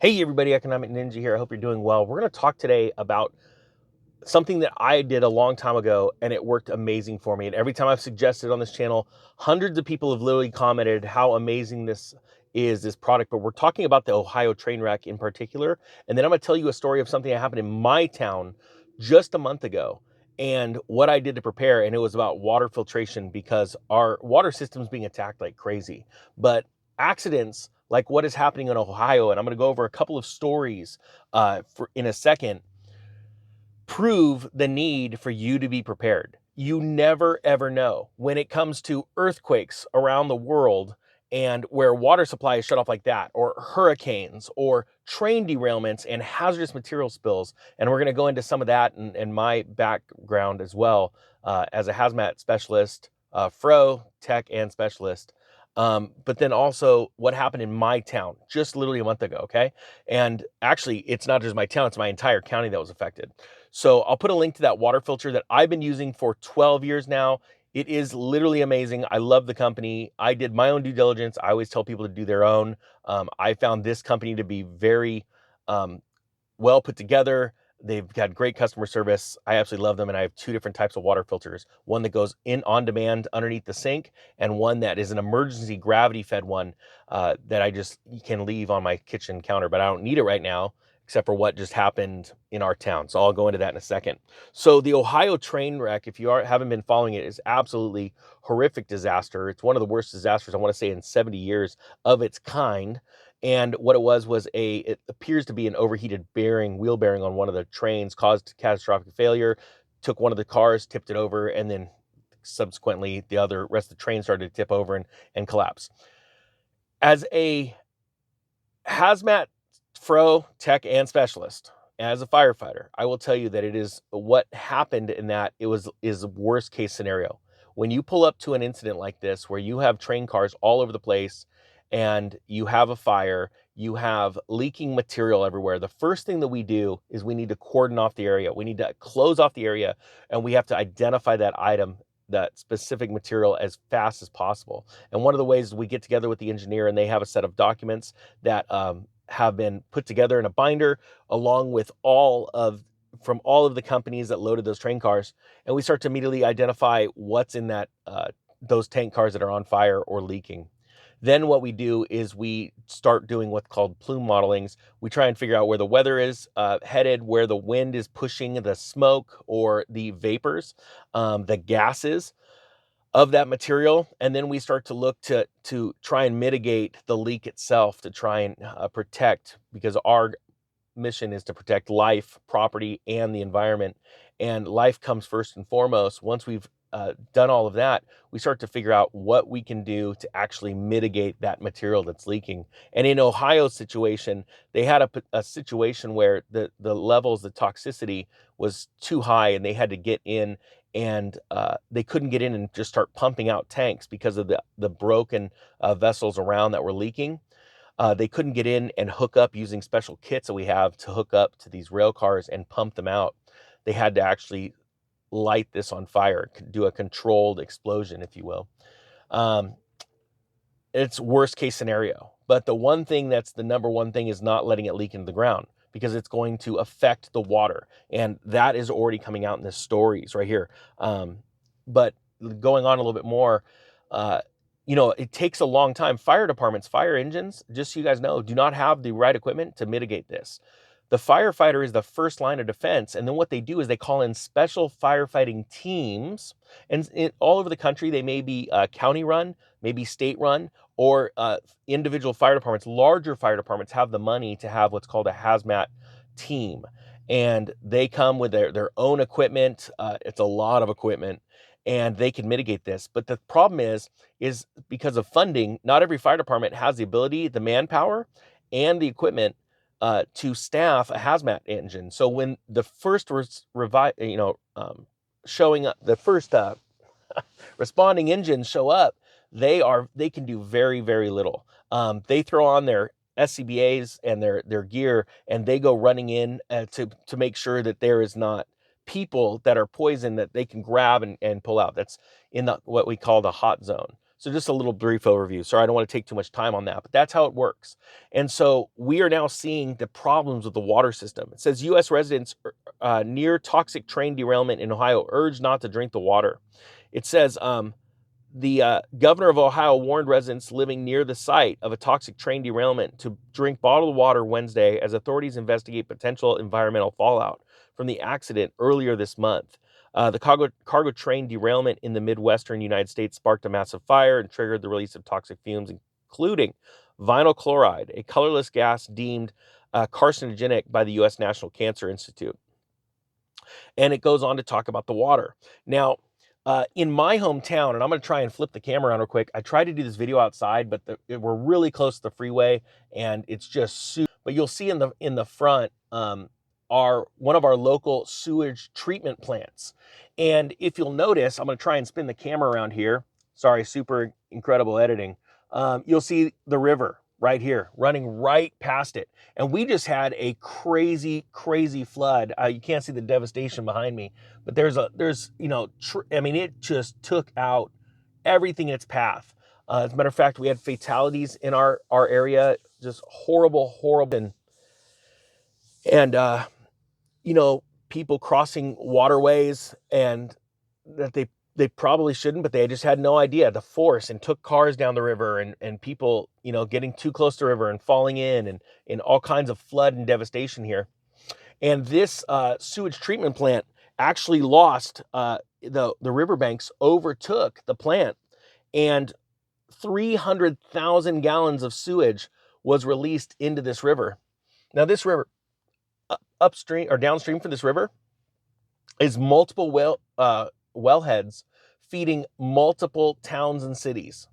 Hey everybody, Economic Ninja here. I hope you're doing well. We're going to talk today about something that I did a long time ago and it worked amazing for me. And every time I've suggested on this channel, hundreds of people have literally commented how amazing this is, this product. But we're talking about the Ohio train wreck in particular. And then I'm going to tell you a story of something that happened in my town just a month ago and what I did to prepare. And it was about water filtration because our water system's being attacked like crazy. But accidents like what is happening in Ohio, and I'm going to go over a couple of stories in a second, prove the need for you to be prepared. You never ever know when it comes to earthquakes around the world and where water supply is shut off like that, or hurricanes, or train derailments and hazardous material spills. And we're going to go into some of that and my background as well as a hazmat specialist, fro, tech, and specialist. But then also what happened in my town just literally a month ago, okay? And actually, it's not just my town, it's my entire county that was affected. So I'll put a link to that water filter that I've been using for 12 years now. It is literally amazing. I love the company. I did my own due diligence. I always tell people to do their own. I found this company to be very um, well put together. They've got great customer service. I absolutely love them. And I have two different types of water filters. One that goes in on demand underneath the sink, and one that is an emergency gravity fed one that I just can leave on my kitchen counter, but I don't need it right now, except for what just happened in our town. So I'll go into that in a second. So the Ohio train wreck, if you haven't been following it, is absolutely horrific disaster. It's one of the worst disasters, I want to say, in 70 years of its kind. And what it was it appears to be an overheated wheel bearing on one of the trains, caused catastrophic failure, took one of the cars, tipped it over, and then subsequently the rest of the train started to tip over and collapse. As a hazmat fro, tech, and specialist, as a firefighter, I will tell you that it is what happened in that is a worst case scenario. When you pull up to an incident like this, where you have train cars all over the place and you have a fire, you have leaking material everywhere, the first thing that we do is we need to cordon off the area. We need to close off the area, and we have to identify that item, that specific material, as fast as possible. And one of the ways is we get together with the engineer, and they have a set of documents that have been put together in a binder along with from all of the companies that loaded those train cars, and we start to immediately identify what's in those tank cars that are on fire or leaking. Then what we do is we start doing what's called plume modelings. We try and figure out where the weather is headed, where the wind is pushing the smoke or the vapors, the gases of that material, and then we start to look to try and mitigate the leak itself, to try and protect, because our mission is to protect life, property, and the environment. And life comes first and foremost. Once we've done all of that, we start to figure out what we can do to actually mitigate that material that's leaking. And in Ohio's situation, they had a situation where the levels, the toxicity was too high, and they had to get in, and they couldn't get in and just start pumping out tanks because of the broken vessels around that were leaking. They couldn't get in and hook up using special kits that we have to hook up to these rail cars and pump them out. They had to actually light this on fire, do a controlled explosion, if you will. Um, it's worst case scenario. But the one thing that's the number one thing is not letting it leak into the ground, because it's going to affect the water. And that is already coming out in the stories right here. But going on a little bit more, it takes a long time. Fire departments, fire engines, just so you guys know, do not have the right equipment to mitigate this. The firefighter is the first line of defense. And then what they do is they call in special firefighting teams. And all over the country, they may be county run, maybe state run, or individual fire departments. Larger fire departments have the money to have what's called a hazmat team. And they come with their own equipment. It's a lot of equipment, and they can mitigate this. But the problem is because of funding, not every fire department has the ability, the manpower, and the equipment to staff a hazmat engine. So when the first showing up, the first responding engines show up, they can do very, very little. They throw on their SCBAs and their gear, and they go running in to make sure that there is not people that are poison that they can grab and pull out. That's in what we call the hot zone. So just a little brief overview. Sorry, I don't want to take too much time on that, but that's how it works. And so we are now seeing the problems with the water system. It says U.S. residents near toxic train derailment in Ohio urged not to drink the water. It says the governor of Ohio warned residents living near the site of a toxic train derailment to drink bottled water Wednesday as authorities investigate potential environmental fallout from the accident earlier this month. The cargo train derailment in the Midwestern United States sparked a massive fire and triggered the release of toxic fumes, including vinyl chloride, a colorless gas deemed carcinogenic by the U.S. National Cancer Institute. And it goes on to talk about the water. Now, in my hometown, and I'm going to try and flip the camera around real quick. I tried to do this video outside, but we're really close to the freeway, and it's just super. But you'll see in the front one of our local sewage treatment plants. And if you'll notice, I'm going to try and spin the camera around here. Sorry, super incredible editing. You'll see the river right here running right past it. And we just had a crazy, crazy flood. You can't see the devastation behind me, but I mean, it just took out everything in its path. As a matter of fact, we had fatalities in our area, just horrible, horrible. And people crossing waterways and that they probably shouldn't, but they just had no idea the force and took cars down the river and people, getting too close to the river and falling in all kinds of flood and devastation here. And this sewage treatment plant actually lost, the riverbanks overtook the plant, and 300,000 gallons of sewage was released into this river. Now, this river, upstream or downstream from this river, is multiple wellheads feeding multiple towns and cities.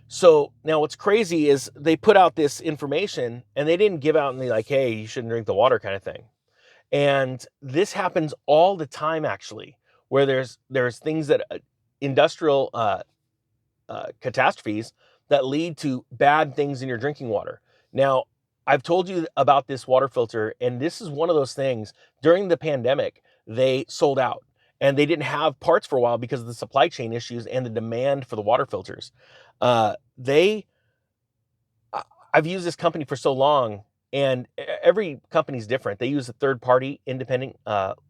So now what's crazy is they put out this information and they didn't give out and be like, hey, you shouldn't drink the water kind of thing. And this happens all the time, actually, where there's things that industrial catastrophes that lead to bad things in your drinking water. Now, I've told you about this water filter, and this is one of those things. During the pandemic, they sold out, and they didn't have parts for a while because of the supply chain issues and the demand for the water filters. I've used this company for so long, and every company's different. They use a third-party independent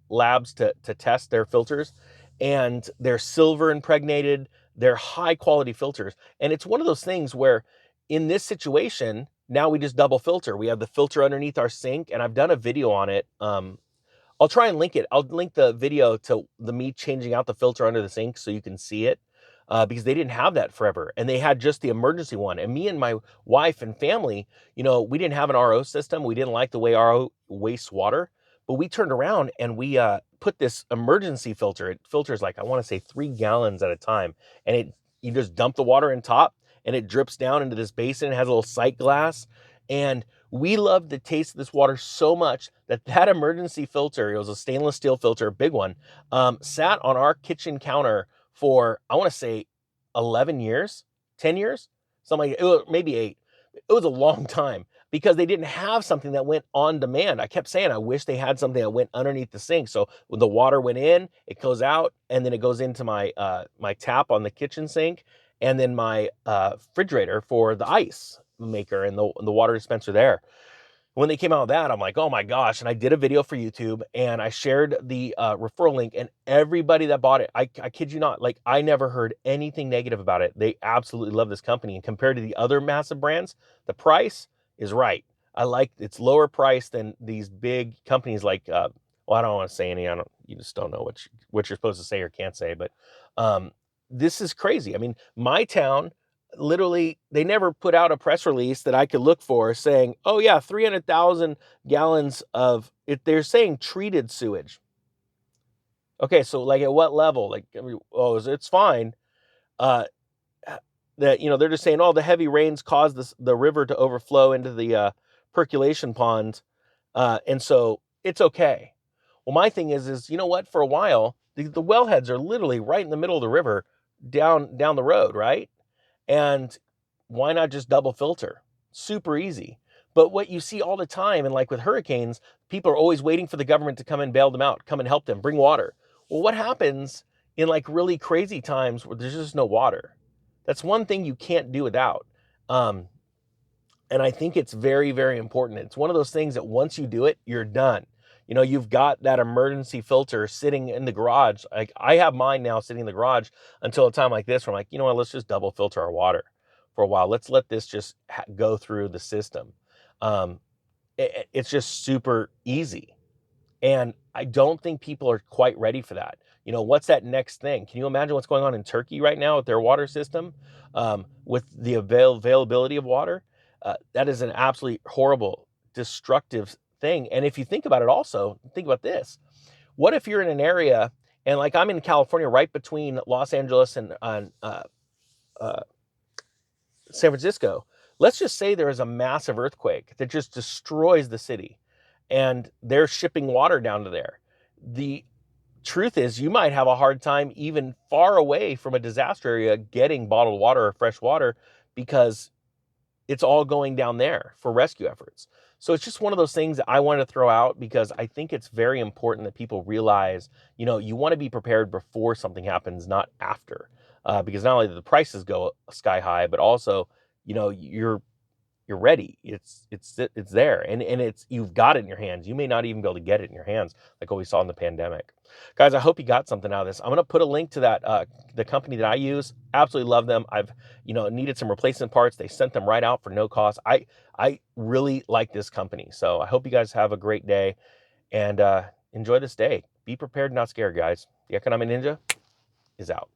labs to test their filters, and they're silver impregnated. They're high-quality filters, and it's one of those things where, in this situation, now we just double filter. We have the filter underneath our sink, and I've done a video on it. I'll try and link it. I'll link the video to me changing out the filter under the sink so you can see it, because they didn't have that forever, and they had just the emergency one. And me and my wife and family, we didn't have an RO system. We didn't like the way RO wastes water, but we turned around and we put this emergency filter. It filters like, I want to say 3 gallons at a time, and you just dump the water in top, and it drips down into this basin. It has a little sight glass. And we loved the taste of this water so much that emergency filter, it was a stainless steel filter, a big one, sat on our kitchen counter for, I want to say 11 years, 10 years, something like it, maybe 8. It was a long time because they didn't have something that went on demand. I kept saying, I wish they had something that went underneath the sink. So when the water went in, it goes out, and then it goes into my tap on the kitchen sink, and then my refrigerator for the ice maker and the water dispenser there. When they came out with that, I'm like, oh my gosh. And I did a video for YouTube, and I shared the referral link, and everybody that bought it, I kid you not, like, I never heard anything negative about it. They absolutely love this company. And compared to the other massive brands, the price is right. I like it's lower price than these big companies like, well, I don't want to say any, you just don't know what you're supposed to say or can't say, but this is crazy. I mean, my town, literally, they never put out a press release that I could look for saying, oh yeah, 300,000 gallons of it. They're saying treated sewage. Okay, so like at what level? Like, it's fine. That, they're just saying, oh, the heavy rains caused the river to overflow into the percolation pond, and so it's okay. Well, my thing is you know what? For a while, the wellheads are literally right in the middle of the river, down the road, right? And why not just double filter? Super easy. But what you see all the time, and like with hurricanes, people are always waiting for the government to come and bail them out, come and help them, bring water. Well, what happens in like really crazy times where there's just no water? That's one thing you can't do without. Um, and I think it's very, very important. It's one of those things that once you do it, you're done. You know, you've got that emergency filter sitting in the garage. Like I have mine now sitting in the garage until a time like this where I'm like, you know what, let's just double filter our water for a while. Let's let this just go through the system. Um, it's just super easy. And I don't think people are quite ready for that. You know, what's that next thing? Can you imagine what's going on in Turkey right now with their water system, with the availability of water? That is an absolutely horrible, destructive thing. And if you think about it, also think about this: what if you're in an area, and like I'm in California, right between Los Angeles and uh, San Francisco? Let's just say there is a massive earthquake that just destroys the city, and they're shipping water down to there. The truth is, you might have a hard time even far away from a disaster area getting bottled water or fresh water because it's all going down there for rescue efforts. So it's just one of those things that I wanted to throw out because I think it's very important that people realize, you know, you want to be prepared before something happens, not after. Because not only do the prices go sky high, but also, you know, you're ready. It's there, and it's you've got it in your hands. You may not even be able to get it in your hands, like what we saw in the pandemic. Guys, I hope you got something out of this. I'm gonna put a link to that the company that I use. Absolutely love them. I've needed some replacement parts. They sent them right out for no cost. I really like this company. So I hope you guys have a great day and enjoy this day. Be prepared, not scared, guys. The Economic Ninja is out.